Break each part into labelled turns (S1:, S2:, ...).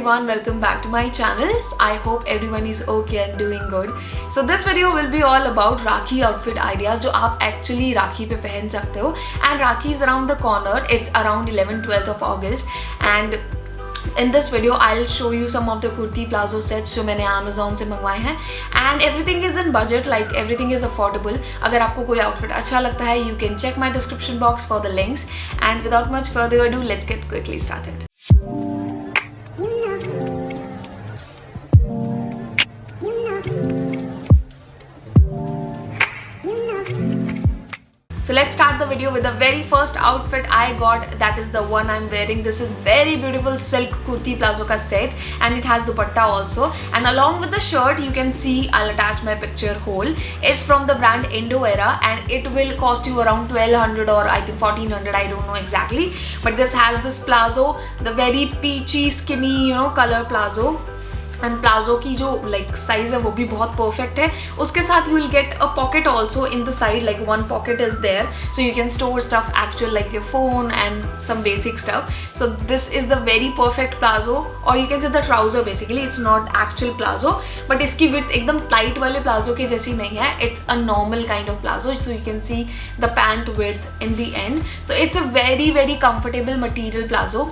S1: everyone, welcome back to my channel. I hope everyone is okay and doing good. So this video will be all about Rakhi outfit ideas जो आप actually राखी पे पहन सकते हो. And Rakhi is around the corner. It's around 11-12th of August. And in this video I'll show you some of the kurti plazo sets जो मैंने Amazon से मंगवाए हैं. And everything is in budget, like everything is affordable. अगर आपको कोई outfit अच्छा लगता है, you can check my description box for the links. And without much further ado, let's get quickly started. So let's start the video with the very first outfit I got. That is the one I'm wearing. This is very beautiful silk kurti plazo ka set, and it has dupatta also. And along with the shirt, you can see, I'll attach my picture whole. It's from the brand Indoera, and it will cost you around 1200 or I think 1400. I don't know exactly. But this has this plazo, the very peachy, skinny, color plazo. And plazo की जो like size है वो भी बहुत perfect है. उसके साथ you will get a pocket also in the side, like one pocket is there, so you can store stuff actual like your phone and some basic stuff. So this is the very perfect plazo, or you can say the trouser basically. It's not actual plazo, but इसकी width एकदम tight वाले plazo के जैसी नहीं है. It's a normal kind of plazo, so you can see the pant width in the end. So it's a very comfortable material plazo,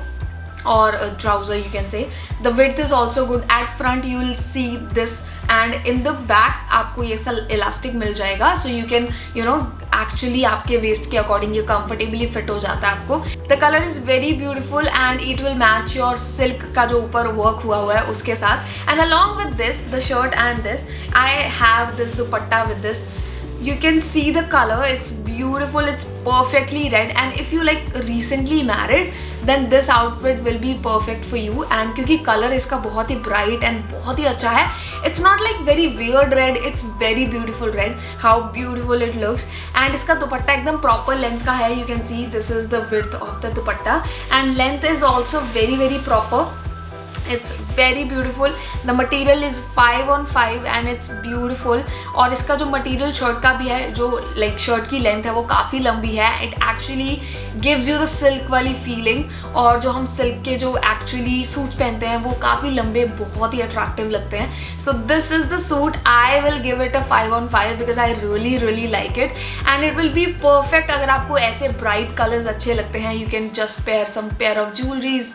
S1: or a trouser you can say. The width is also good. At front you will see this, and in the back आपको ये सब elastic मिल जाएगा, so you can actually आपके waist के according ये comfortably fit हो जाता है आपको. The color is very beautiful and it will match your silk का जो ऊपर work हुआ है उसके साथ. And along with this, the shirt and this, I have this dupatta with this. You can see the color, it's beautiful, it's perfectly red, and if you like recently married, then this outfit will be perfect for you. And क्योंकि color इसका बहुत ही bright and बहुत ही अच्छा है, it's not like very weird red, it's very beautiful red. How beautiful it looks. And इसका दुपट्टा एकदम proper length का है. You can see this is the width of the dupatta, and length is also very proper. It's very beautiful. The material is 5/5 and it's beautiful. और इसका जो material shirt का भी है, जो like shirt की length है वो काफ़ी लंबी है. It actually gives you the silk वाली feeling. और जो हम silk के जो actually suits पहनते हैं वो काफ़ी लंबे, बहुत ही attractive लगते हैं. So this is the suit. I will give it a 5/5 because I really like it. And it will be perfect अगर आपको ऐसे bright colors अच्छे लगते हैं. You can just pair some pair of jewelries,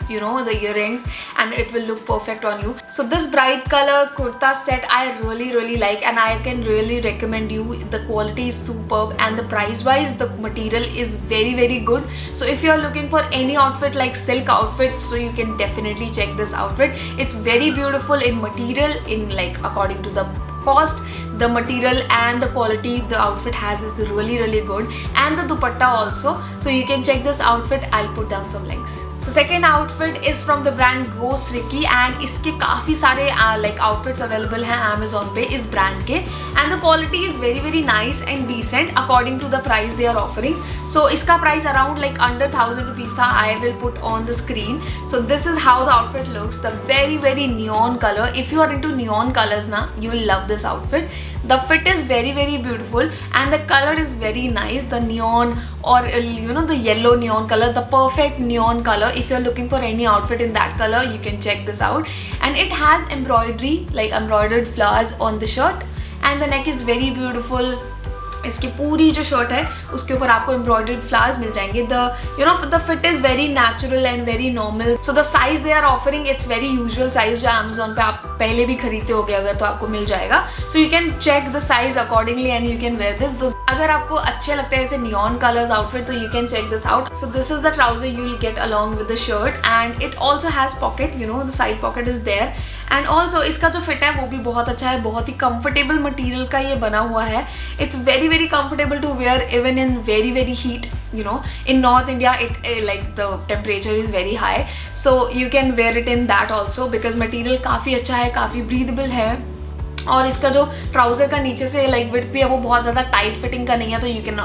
S1: the earrings, and it will look perfect on you. So this bright color kurta set I really like, and I can really recommend you. The quality is superb, and the price wise the material is very good. So if you are looking for any outfit like silk outfits, so you can definitely check this outfit. It's very beautiful in material, in like according to the cost, the material and the quality the outfit has is really good, and the dupatta also. So you can check this outfit. I'll put down some links. So second outfit is from the brand Ghost Ricky, and इसके काफ़ी सारे like outfits available हैं Amazon पे इस brand के, and the quality is very nice and decent according to the price they are offering. So इसका price around like under 1000 rupees था. I will put on the screen. So this is how the outfit looks. The very neon color. If you are into neon colors na, you will love this outfit. The fit is very beautiful, and the color is very nice. The neon, or the yellow neon color, the perfect neon color. If you're looking for any outfit in that color, you can check this out. And it has embroidery, like embroidered flowers on the shirt, and the neck is very beautiful. इसकी पूरी जो shirt है उसके ऊपर आपको embroidered flowers मिल जाएंगे. The fit is very natural and very normal. So the size they are offering, it's very usual size जो Amazon पे आप पहले भी खरीदते होगे अगर तो आपको मिल जाएगा. So you can check the size accordingly and you can wear this. तो अगर आपको अच्छे लगते हैं ऐसे neon colors outfit, तो you can check this out. So this is the trouser you will get along with the shirt, and it also has pocket. The side pocket is there. And also इसका जो fit है वो भी बहुत अच्छा है. बहुत ही comfortable material का ये बना हुआ है. It's very comfortable to wear even in very heat. In North India it like the temperature is very high, so you can wear it in that also because material काफ़ी अच्छा है, काफ़ी breathable है. और इसका जो ट्राउज़र का नीचे से लाइक विड्थ भी है वो बहुत ज़्यादा टाइट फिटिंग का नहीं है, तो you can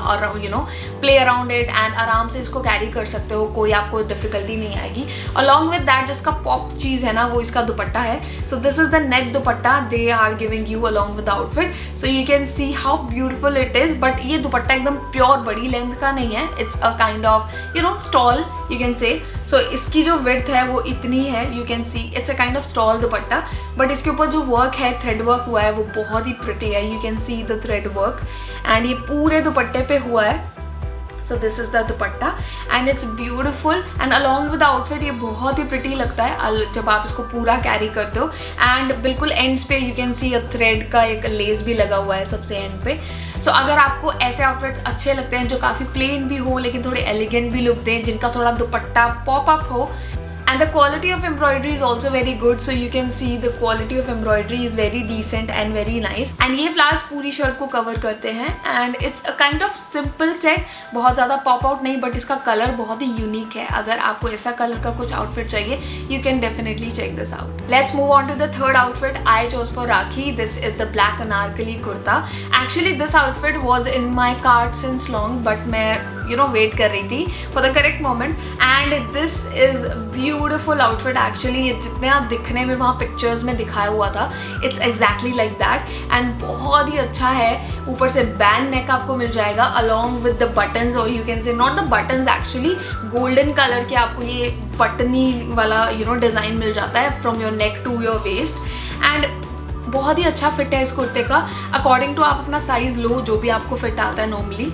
S1: play around it and आराम से इसको कैरी कर सकते हो, कोई आपको डिफिकल्टी नहीं आएगी. अलॉन्ग विद दैट जिसका पॉप चीज़ है ना वो इसका दुपट्टा है. So this is the neck dupatta they are giving you along with outfit. So you can see how beautiful it is. But ये दुपट्टा एकदम प्योर बड़ी लेंथ का नहीं है. It's a kind of stole you can say. So इसकी जो width है वो इतनी है, you can see it's a kind of stall dupatta, but इसके ऊपर जो वर्क है, थ्रेड वर्क हुआ है, वो बहुत ही प्रिटी है। You can see the thread work and ये पूरे दुपट्टे पे हुआ है। So this is the dupatta and it's beautiful and along with the outfit ये बहुत ही प्रिटी लगता है जब आप इसको पूरा कैरी करते हो। एंड बिल्कुल एंड्स पे you can C a thread का एक लेस भी लगा हुआ है सबसे एंड पे। सो अगर आपको ऐसे आउटफिट्स अच्छे लगते हैं जो काफ़ी प्लेन भी हो लेकिन थोड़े एलिगेंट भी लुक दें, जिनका थोड़ा दुपट्टा पॉप अप हो, and the quality of embroidery is also very good, so you can see the quality of embroidery is very decent and very nice। and ये flowers पूरी शर्ट को कवर करते हैं and it's a kind of simple set, बहुत ज़्यादा pop out नहीं, but इसका colour बहुत ही यूनिक है। अगर आपको ऐसा कलर का कुछ आउटफिट चाहिए, you can definitely check this out। Let's move on to the third outfit I chose for Rakhi। This is the black anarkali kurta। Actually this outfit was in my cart since long, but मैं wait कर रही थी for the correct moment and this is beautiful outfit actually। जितने आप दिखने में वहाँ pictures में दिखाया हुआ था, it's exactly like that and बहुत ही अच्छा है। ऊपर से बैंड नेक आपको मिल जाएगा along with the buttons, or you can say not the buttons actually, golden color के आपको ये बटनी वाला डिज़ाइन मिल जाता है from your neck to your waist and बहुत ही अच्छा फिट है इस कुर्ते का। अकॉर्डिंग टू आप अपना साइज लो जो भी आपको फिट आता है normally,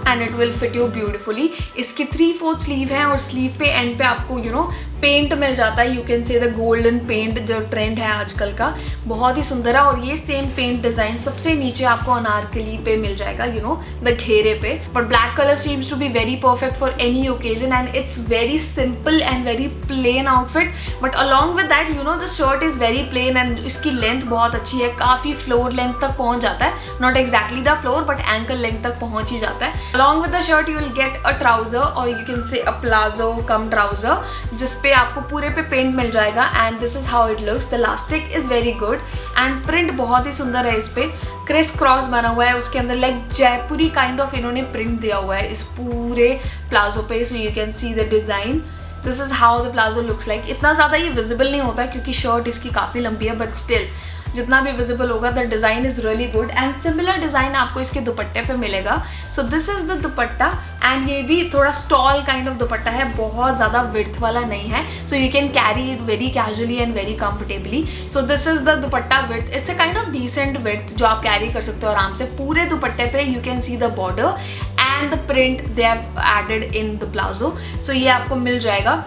S1: and it will fit you beautifully. इसकी 3/4 स्लीव है और स्लीव पे एंड पे आपको पेंट मिल जाता है। You can say the golden paint जो ट्रेंड है आजकल का, बहुत ही सुंदर है। और ये सेम पेंट डिजाइन सबसे नीचे आपको अनारकली पे मिल जाएगा द घेरे पे। But black colour seems to be very perfect for any occasion and it's very simple and very plain outfit, but along with that the shirt is very plain and इसकी length बहुत अच्छी है, काफ़ी फ्लोर लेंथ तक पहुँच जाता है। Not exactly the floor but ankle length तक पहुँच ही जाता है। Along with the shirt you will get a trouser और you can say a palazzo come trouser, जिसपे आपको पूरे पे पेंट मिल जाएगा and this is how it looks. The elastic is very good and print बहुत ही सुंदर है। इस पे क्रिस क्रॉस बना हुआ है, उसके अंदर लाइक जयपुरी काइंड ऑफ इन्होंने प्रिंट दिया हुआ है इस पूरे प्लाजो पे। सो you can see the design, this is how the palazzo looks like. इतना ज़्यादा ये विजिबल नहीं होता है क्योंकि शर्ट इसकी काफ़ी लंबी है, बट स्टिल जितना भी विजिबल होगा the design is really good and similar design आपको इसके दुपट्टे पे मिलेगा। सो this is the dupatta and ये भी थोड़ा स्टॉल काइंड ऑफ दुपट्टा है, बहुत ज़्यादा विड्थ वाला नहीं है। So you can carry it very casually and very comfortably. So this is the dupatta width, it's a kind of decent width जो आप कैरी कर सकते हो आराम से। पूरे दुपट्टे पे you can see the border and the print they have added in the palazzo. So ये आपको मिल जाएगा।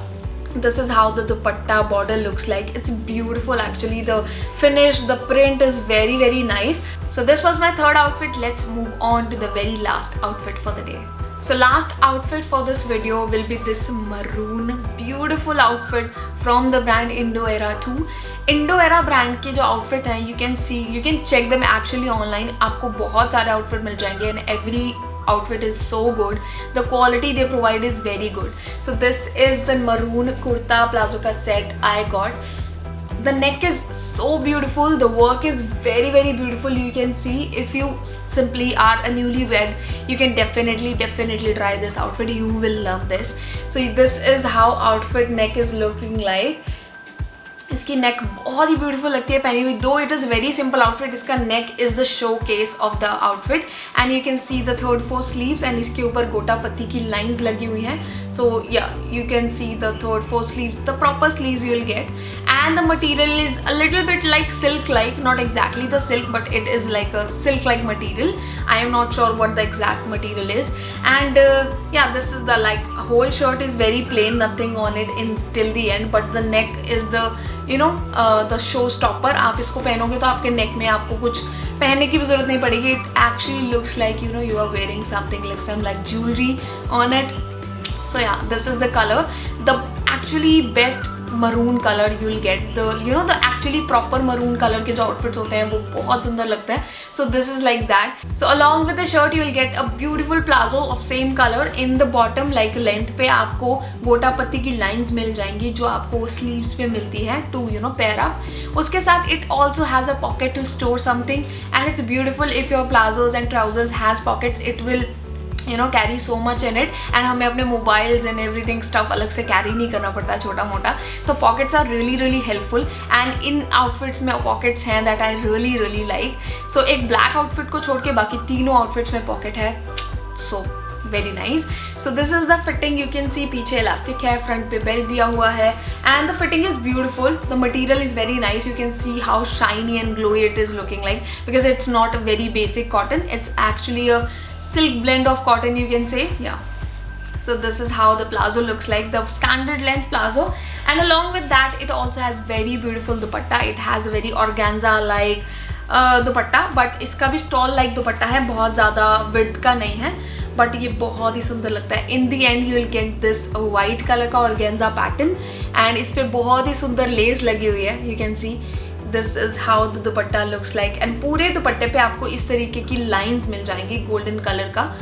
S1: This is how the dupatta border looks like. It's beautiful actually. The finish, the print is very very nice. So this was my third outfit. Let's move on to the very last outfit for the day. So last outfit for this video will be this maroon beautiful outfit from the brand Indo Era 2. Indo Era brand के जो outfit हैं, you can check them actually online. आपको बहुत सारे outfit मिल जाएंगे and every outfit is so good. The quality they provide is very good. So this is the maroon kurta plazo ka set I got. The neck is so beautiful, the work is very very beautiful. You can see if you simply are a newlywed, you can definitely try this outfit. You will love this. So this is how outfit neck is looking like. इसकी नेक बहुत ही beautiful लगती है पहनी हुई, though it is very simple outfit. इसका neck is the showcase of the outfit and you can see the 3/4 sleeves and इसके ऊपर गोटा पत्ती की लाइंस लगी हुई हैं। सो या you can see the 3/4 sleeves, the proper sleeves you will gate and the material is a little bit like silk like, not exactly the silk but it is like a silk like material. I am not sure what the exact material is and yeah, this is the like whole shirt is very plain, nothing on it in till the end, but the neck is the the show stopper. आप इसको पहनोगे तो आपके नेक में आपको कुछ पहनने की भी जरूरत नहीं पड़ेगी. It actually looks like you are wearing something like some like jewelry on it. So yeah, this is the color, the actually best maroon color you will get. The the actually proper maroon color के जो outfits होते हैं वो बहुत सुंदर लगता है. So this is like that. So along with the shirt you will get a beautiful plazo of same color. In the bottom like length पे आपको गोटा पत्ती की lines मिल जाएंगी जो आपको sleeves पे मिलती है to pair up. उसके साथ it also has a pocket to store something and it's beautiful. If your plazos and trousers has pockets, it will carry so much in it and हमें अपने मोबाइल्स एंड एवरीथिंग स्टफ अलग से carry नहीं करना पड़ता है छोटा मोटा. तो pockets are really helpful and in outfits में पॉकेट्स हैं that I really like. So एक ब्लैक आउटफिट को छोड़ के बाकी तीनों आउटफिट्स में पॉकेट है. So very nice. So this is the fitting. You can सी पीछे इलास्टिक है, फ्रंट पे बेल्ट दिया हुआ है and the fitting is beautiful. The material is very nice. You can see how shiny and glowy it is looking like, because it's not a very basic cotton, it's actually a silk blend of cotton, you can say. Yeah, so this is how the plazo looks like, the standard length plazo. And along with that it also has very beautiful dupatta. It has a very organza like dupatta, but इसका भी stall like दुपट्टा है, बहुत ज़्यादा width का नहीं है, but ये बहुत ही सुंदर लगता है. In the end you will get this white colour का ऑर्गेन्जा पैटर्न एंड इस पर बहुत ही सुंदर लेस लगी हुई है. You can see this is how the dupatta looks like. And पूरे दुपट्टे पे आपको इस तरीके की लाइंस मिल जाएंगी, गोल्डन कलर का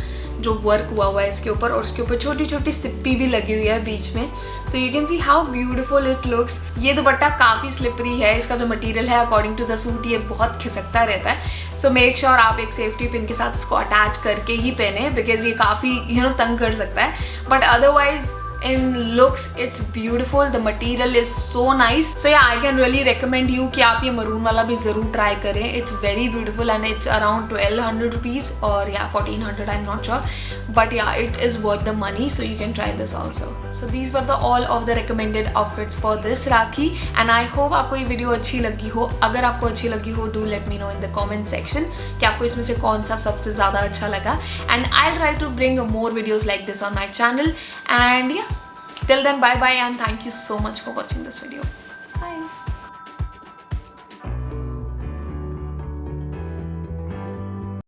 S1: जो वर्क हुआ हुआ है इसके ऊपर, और उसके ऊपर छोटी छोटी सिप्पी भी लगी हुई है बीच में. सो you can see how beautiful it looks. ये दुपट्टा काफ़ी स्लिपरी है, इसका जो मटेरियल है अकॉर्डिंग टू द सूट ये बहुत खिसकता रहता है. सो मेक श्योर आप एक सेफ्टी पिन के साथ इसको अटैच करके ही पहने, बिकॉज ये काफ़ी तंग कर सकता है. But otherwise in looks it's beautiful. The material is so nice. So yeah, I can really recommend you कि आप ये maroon वाला भी ज़रूर try करें. It's very beautiful and it's around 1200 rupees or yeah 1400, I'm not sure, but yeah it is worth the money. So you can try this also. So these were the all of the recommended outfits for this Rakhi and I hope आपको ये video अच्छी लगी हो. अगर आपको अच्छी लगी हो do let me know in the comment section कि आपको इसमें से कौन सा सबसे ज़्यादा अच्छा लगा, and I'll try to bring more videos like this on my channel. And yeah, till then, bye bye and thank you so much for watching this video. Bye.